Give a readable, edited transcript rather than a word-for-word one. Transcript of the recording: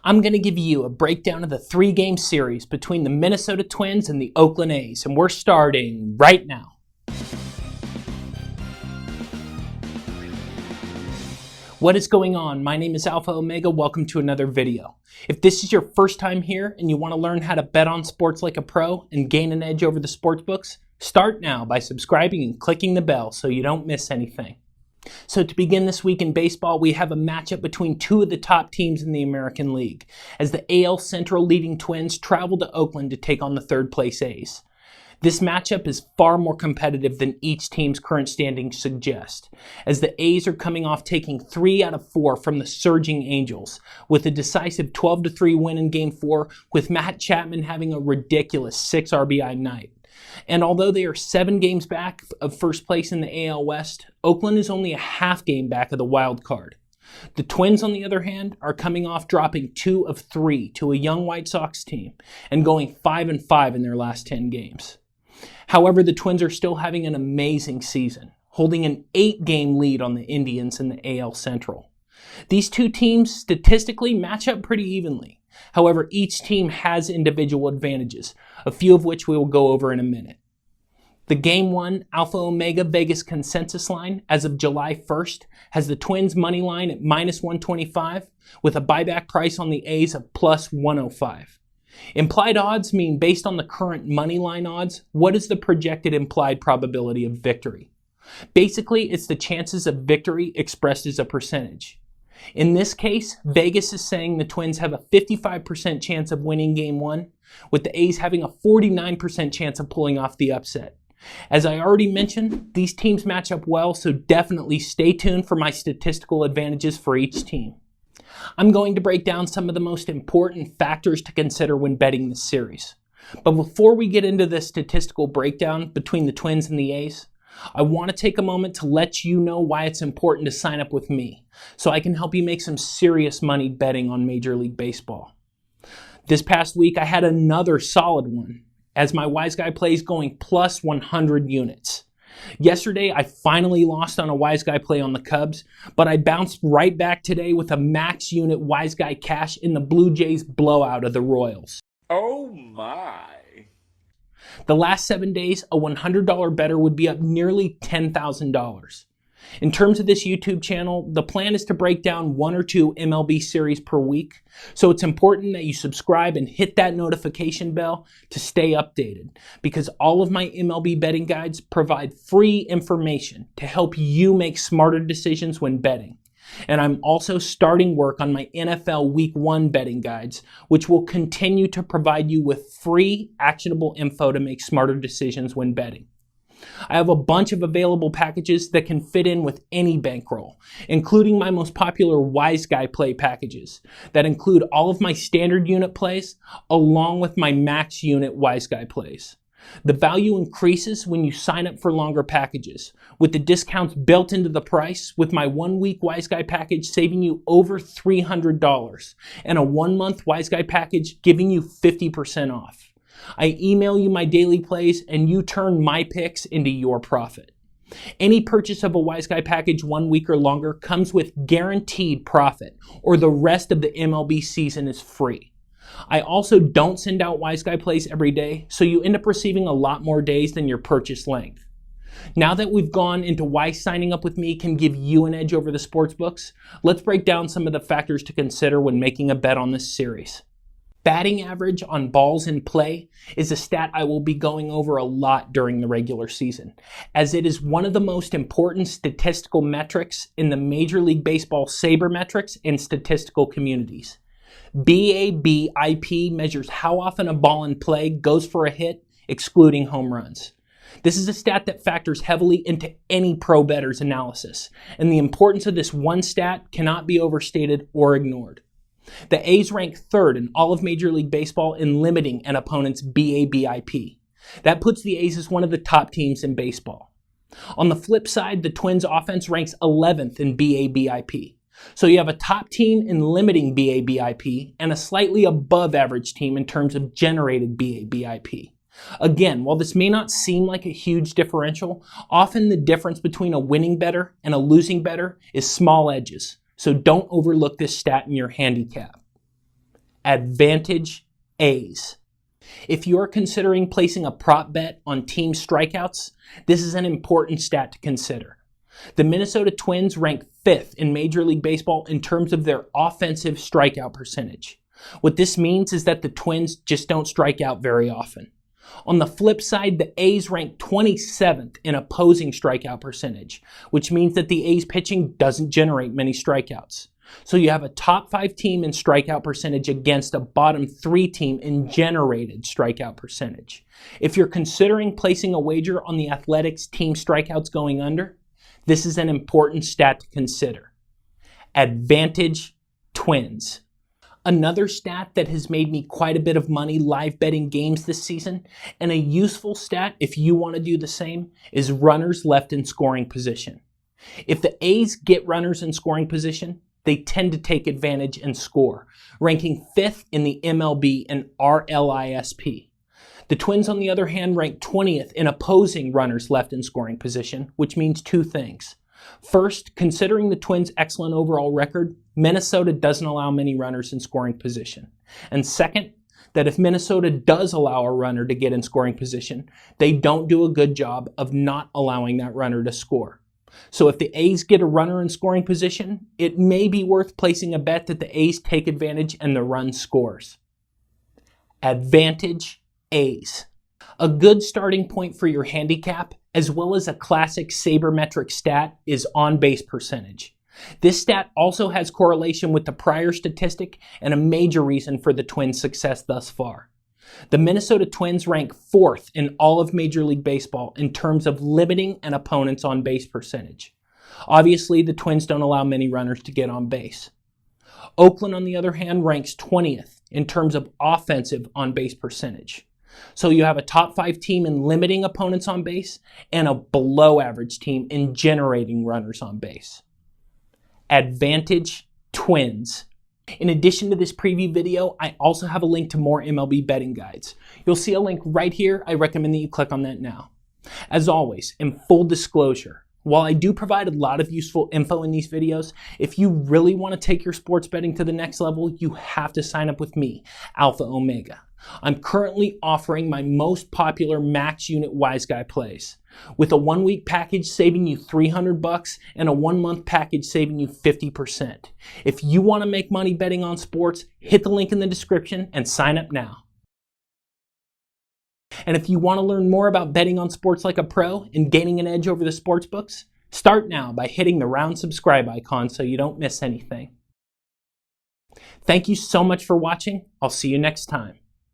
I'm going to give you a breakdown of the three-game series between the Minnesota Twins and the Oakland A's, and we're starting right now. What is going on? My name is Alpha Omega. Welcome to another video. If this is your first time here and you want to learn how to bet on sports like a pro and gain an edge over the sports books, start now by subscribing and clicking the bell so you don't miss anything. So to begin this week in baseball, we have a matchup between two of the top teams in the American League, as the AL Central leading Twins travel to Oakland to take on the third place A's. This matchup is far more competitive than each team's current standings suggest, as the A's are coming off taking 3 out of 4 from the surging Angels, with a decisive 12-3 win in Game 4, with Matt Chapman having a ridiculous 6 RBI night. And although they are 7 games back of first place in the AL West, Oakland is only a half game back of the wild card. The Twins, on the other hand, are coming off dropping 2 of 3 to a young White Sox team and going 5-5 in their last 10 games. However, the Twins are still having an amazing season, holding an 8-game lead on the Indians in the AL Central. These two teams statistically match up pretty evenly. However, each team has individual advantages, a few of which we will go over in a minute. The Game 1 Alpha Omega Vegas consensus line as of July 1st has the Twins money line at -125 with a buyback price on the A's of +105. Implied odds mean based on the current money line odds, what is the projected implied probability of victory? Basically, it's the chances of victory expressed as a percentage. In this case, Vegas is saying the Twins have a 55% chance of winning Game 1, with the A's having a 49% chance of pulling off the upset. As I already mentioned, these teams match up well, so definitely stay tuned for my statistical advantages for each team. I'm going to break down some of the most important factors to consider when betting this series. But before we get into the statistical breakdown between the Twins and the A's, I want to take a moment to let you know why it's important to sign up with me, so I can help you make some serious money betting on Major League Baseball. This past week, I had another solid one, as my Wise Guy plays going plus 100 units. Yesterday, I finally lost on a Wise Guy play on the Cubs, but I bounced right back today with a max unit Wise Guy cash in the Blue Jays blowout of the Royals. Oh my. The last 7 days, a $100 better would be up nearly $10,000. In terms of this YouTube channel, the plan is to break down 1 or 2 MLB series per week, so it's important that you subscribe and hit that notification bell to stay updated, because all of my MLB betting guides provide free information to help you make smarter decisions when betting. And I'm also starting work on my NFL Week 1 betting guides, which will continue to provide you with free, actionable info to make smarter decisions when betting. I have a bunch of available packages that can fit in with any bankroll, including my most popular Wise Guy play packages that include all of my standard unit plays along with my max unit Wise Guy plays. The value increases when you sign up for longer packages, with the discounts built into the price, with my 1-week Wise Guy package saving you over $300 and a 1-month Wise Guy package giving you 50% off. I email you my daily plays and you turn my picks into your profit. Any purchase of a Wise Guy package 1 week or longer comes with guaranteed profit, or the rest of the MLB season is free. I also don't send out Wise Guy plays every day, so you end up receiving a lot more days than your purchase length. Now that we've gone into why signing up with me can give you an edge over the sports books, let's break down some of the factors to consider when making a bet on this series. Batting average on balls in play is a stat I will be going over a lot during the regular season, as it is one of the most important statistical metrics in the Major League Baseball sabermetrics and statistical communities. BABIP measures how often a ball in play goes for a hit, excluding home runs. This is a stat that factors heavily into any pro bettor's analysis, and the importance of this one stat cannot be overstated or ignored. The A's rank 3rd in all of Major League Baseball in limiting an opponent's BABIP. That puts the A's as one of the top teams in baseball. On the flip side, the Twins' offense ranks 11th in BABIP. So you have a top team in limiting BABIP and a slightly above average team in terms of generated BABIP. Again, while this may not seem like a huge differential, often the difference between a winning bettor and a losing bettor is small edges. So don't overlook this stat in your handicap. Advantage A's. If you are considering placing a prop bet on team strikeouts, this is an important stat to consider. The Minnesota Twins rank 5th in Major League Baseball in terms of their offensive strikeout percentage. What this means is that the Twins just don't strike out very often. On the flip side, the A's rank 27th in opposing strikeout percentage, which means that the A's pitching doesn't generate many strikeouts. So you have a top 5 team in strikeout percentage against a bottom 3 team in generated strikeout percentage. If you're considering placing a wager on the Athletics team strikeouts going under, this is an important stat to consider. Advantage Twins. Another stat that has made me quite a bit of money live betting games this season, and a useful stat if you want to do the same, is runners left in scoring position. If the A's get runners in scoring position, they tend to take advantage and score, ranking 5th in the MLB and RLISP. The Twins, on the other hand, rank 20th in opposing runners left in scoring position, which means 2 things. First, considering the Twins' excellent overall record, Minnesota doesn't allow many runners in scoring position. And second, that if Minnesota does allow a runner to get in scoring position, they don't do a good job of not allowing that runner to score. So if the A's get a runner in scoring position, it may be worth placing a bet that the A's take advantage and the run scores. Advantage A's. A good starting point for your handicap, as well as a classic sabermetric stat, is on-base percentage. This stat also has correlation with the prior statistic and a major reason for the Twins' success thus far. The Minnesota Twins rank 4th in all of Major League Baseball in terms of limiting an opponent's on-base percentage. Obviously, the Twins don't allow many runners to get on base. Oakland, on the other hand, ranks 20th in terms of offensive on-base percentage. So you have a top 5 team in limiting opponents on base and a below average team in generating runners on base. Advantage Twins. In addition to this preview video, I also have a link to more MLB betting guides. You'll see a link right here. I recommend that you click on that now. As always, in full disclosure, while I do provide a lot of useful info in these videos, if you really want to take your sports betting to the next level, you have to sign up with me, Alpha Omega. I'm currently offering my most popular max unit Wise Guy plays, with a 1-week package saving you $300 and a 1-month package saving you 50%. If you want to make money betting on sports, hit the link in the description and sign up now. And if you want to learn more about betting on sports like a pro and gaining an edge over the sports books, start now by hitting the round subscribe icon so you don't miss anything. Thank you so much for watching. I'll see you next time.